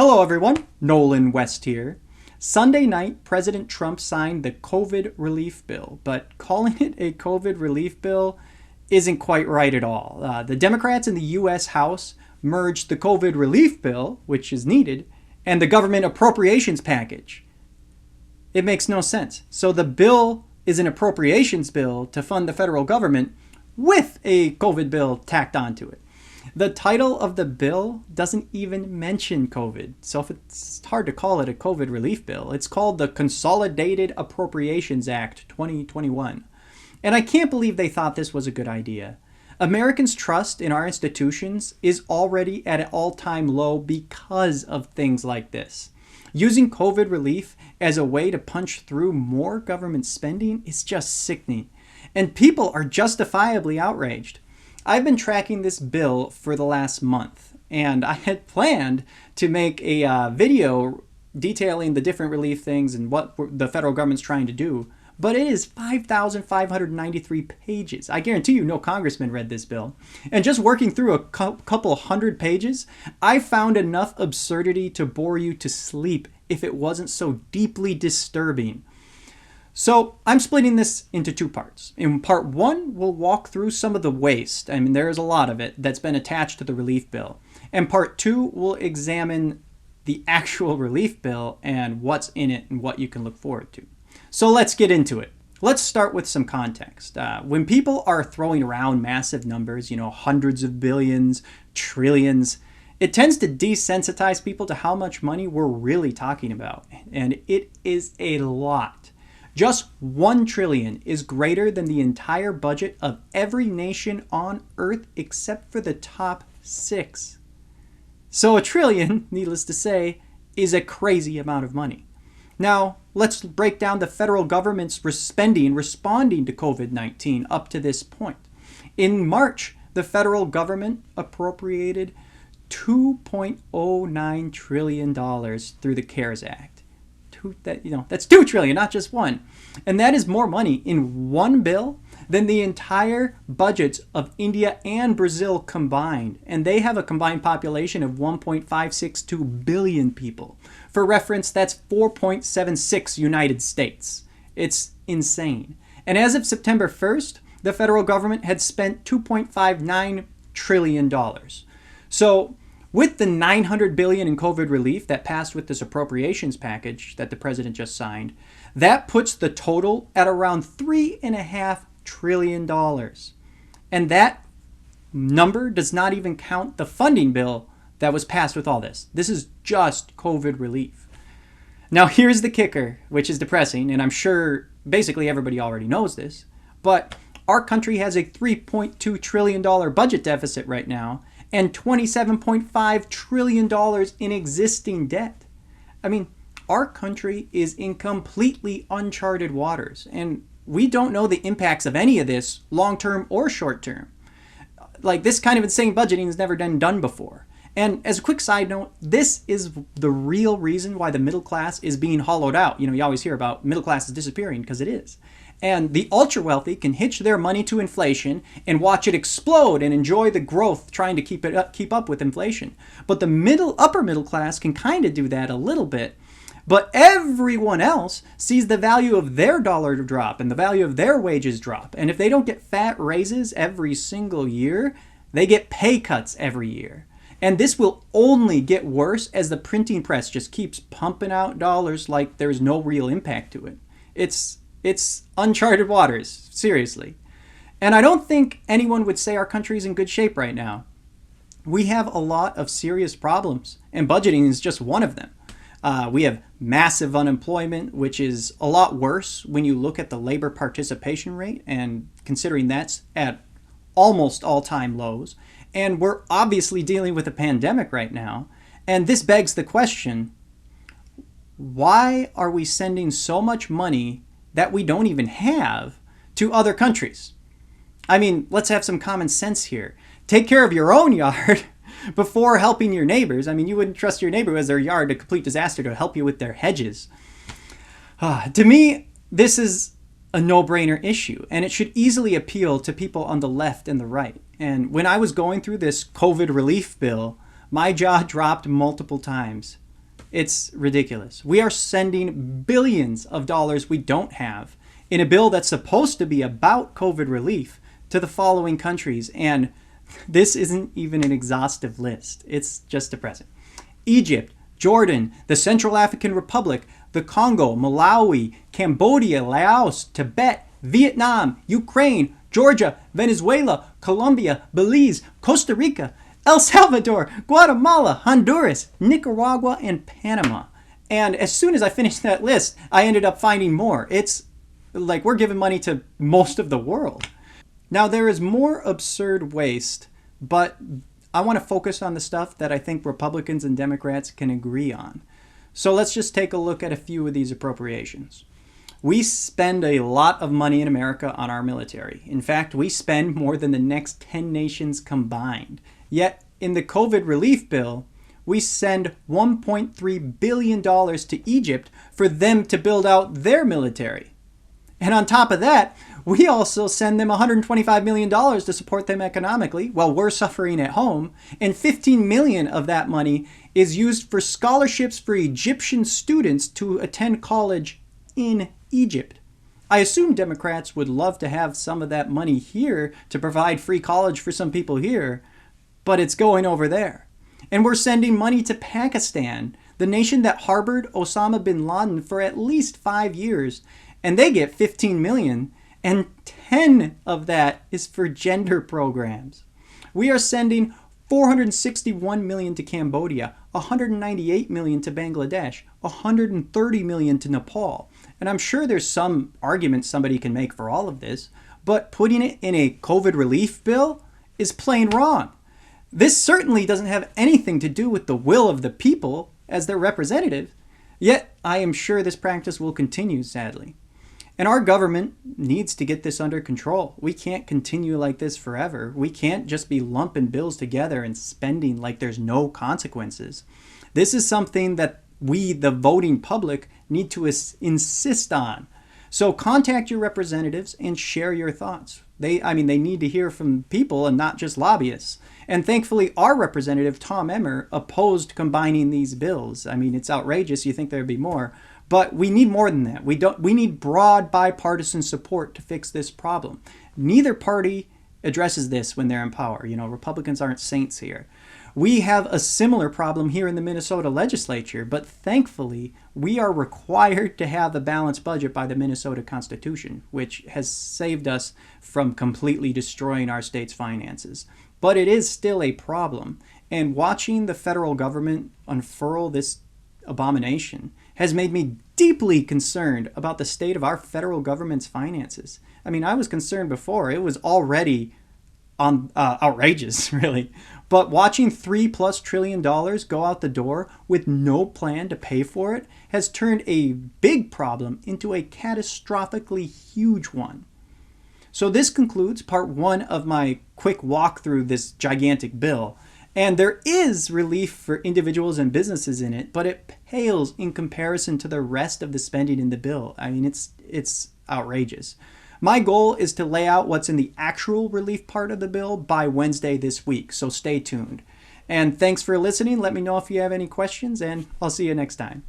Hello everyone, Nolan West here. Sunday night, President Trump signed the COVID relief bill, but calling it a COVID relief bill isn't quite right at all. The Democrats in the U.S. House merged the COVID relief bill, which is needed, and the government appropriations package. It makes no sense. So the bill is an appropriations bill to fund the federal government with a COVID bill tacked onto it. The title of the bill doesn't even mention COVID, so it's hard to call it a COVID relief bill. It's called the Consolidated Appropriations Act 2021. And I can't believe they thought this was a good idea. Americans' trust in our institutions is already at an all-time low because of things like this. Using COVID relief as a way to punch through more government spending is just sickening. And people are justifiably outraged. I've been tracking this bill for the last month, and I had planned to make a video detailing the different relief things and what the federal government's trying to do, but it is 5,593 pages. I guarantee you no congressman read this bill. And just working through a couple hundred pages, I found enough absurdity to bore you to sleep if it wasn't so deeply disturbing. So I'm splitting this into two parts. In part one, we'll walk through some of the waste. I mean, there is a lot of it that's been attached to the relief bill. And part two, we'll examine the actual relief bill and what's in it and what you can look forward to. So let's get into it. Let's start with some context. When people are throwing around massive numbers, hundreds of billions, trillions, it tends to desensitize people to how much money we're really talking about. And it is a lot. Just 1 trillion is greater than the entire budget of every nation on Earth except for the top 6. So a trillion, needless to say, is a crazy amount of money. Now, let's break down the federal government's spending responding to COVID-19 up to this point. In March, the federal government appropriated $2.09 trillion through the CARES Act. That's 2 trillion, not just one. And that is more money in one bill than the entire budgets of India and Brazil combined. And they have a combined population of 1.562 billion people. For reference, that's 4.76 United States. It's insane. And as of September 1st, the federal government had spent $2.59 trillion. So with the $900 billion in COVID relief that passed with this appropriations package that the president just signed, that puts the total at around $3.5 trillion. And that number does not even count the funding bill that was passed with all this. This is just COVID relief. Now here's the kicker, which is depressing, and I'm sure basically everybody already knows this, but our country has a $3.2 trillion budget deficit right now, and $27.5 trillion in existing debt. I mean, our country is in completely uncharted waters, and we don't know the impacts of any of this long-term or short-term. Like, this kind of insane budgeting has never been done before. And as a quick side note, this is the real reason why the middle class is being hollowed out. You always hear about middle class is disappearing, because it is. And the ultra-wealthy can hitch their money to inflation and watch it explode and enjoy the growth trying to keep up with inflation. But the upper middle class can kind of do that a little bit. But everyone else sees the value of their dollar drop and the value of their wages drop. And if they don't get fat raises every single year, they get pay cuts every year. And this will only get worse as the printing press just keeps pumping out dollars like there's no real impact to it. It's uncharted waters, seriously. And I don't think anyone would say our country's in good shape right now. We have a lot of serious problems, and budgeting is just one of them. We have massive unemployment, which is a lot worse when you look at the labor participation rate, and considering that's at almost all-time lows. And we're obviously dealing with a pandemic right now. And this begs the question, why are we sending so much money that we don't even have to other countries? I mean, let's have some common sense here. Take care of your own yard before helping your neighbors. I mean, you wouldn't trust your neighbor who has their yard a complete disaster to help you with their hedges. To me, this is a no-brainer issue, and it should easily appeal to people on the left and the right. And when I was going through this COVID relief bill, my jaw dropped multiple times. It's ridiculous. We are sending billions of dollars we don't have in a bill that's supposed to be about COVID relief to the following countries. And this isn't even an exhaustive list. It's just depressing. Egypt, Jordan, the Central African Republic, the Congo, Malawi, Cambodia, Laos, Tibet, Vietnam, Ukraine, Georgia, Venezuela, Colombia, Belize, Costa Rica, El Salvador, Guatemala, Honduras, Nicaragua, and Panama. And as soon as I finished that list, I ended up finding more. It's like we're giving money to most of the world. Now, there is more absurd waste, but I want to focus on the stuff that I think Republicans and Democrats can agree on. So let's just take a look at a few of these appropriations. We spend a lot of money in America on our military. In fact, we spend more than the next 10 nations combined. Yet, in the COVID relief bill, we send $1.3 billion to Egypt for them to build out their military. And on top of that, we also send them $125 million to support them economically while we're suffering at home. And $15 million of that money is used for scholarships for Egyptian students to attend college in Egypt. I assume Democrats would love to have some of that money here to provide free college for some people here, but it's going over there. And we're sending money to Pakistan, the nation that harbored Osama bin Laden for at least 5 years, and they get $15 million, and 10 of that is for gender programs. We are sending $461 million to Cambodia, $198 million to Bangladesh, $130 million to Nepal. And I'm sure there's some argument somebody can make for all of this, but putting it in a COVID relief bill is plain wrong. This certainly doesn't have anything to do with the will of the people as their representative, yet I am sure this practice will continue, sadly. And our government needs to get this under control. We can't continue like this forever. We can't just be lumping bills together and spending like there's no consequences. This is something that we, the voting public, need to insist on. So contact your representatives and share your thoughts. They need to hear from people and not just lobbyists. And thankfully, our representative, Tom Emmer, opposed combining these bills. I mean, it's outrageous. You think there'd be more. But we need more than that. We need broad bipartisan support to fix this problem. Neither party addresses this when they're in power. You know, Republicans aren't saints here. We have a similar problem here in the Minnesota legislature, but thankfully, we are required to have a balanced budget by the Minnesota Constitution, which has saved us from completely destroying our state's finances. But it is still a problem, and watching the federal government unfurl this abomination has made me deeply concerned about the state of our federal government's finances. I mean, I was concerned before. It was already outrageous, really. But watching $3+ trillion go out the door with no plan to pay for it has turned a big problem into a catastrophically huge one. So this concludes part 1 of my quick walk through this gigantic bill. And there is relief for individuals and businesses in it, but it pales in comparison to the rest of the spending in the bill. I mean, it's outrageous. My goal is to lay out what's in the actual relief part of the bill by Wednesday this week, so stay tuned. And thanks for listening. Let me know if you have any questions, and I'll see you next time.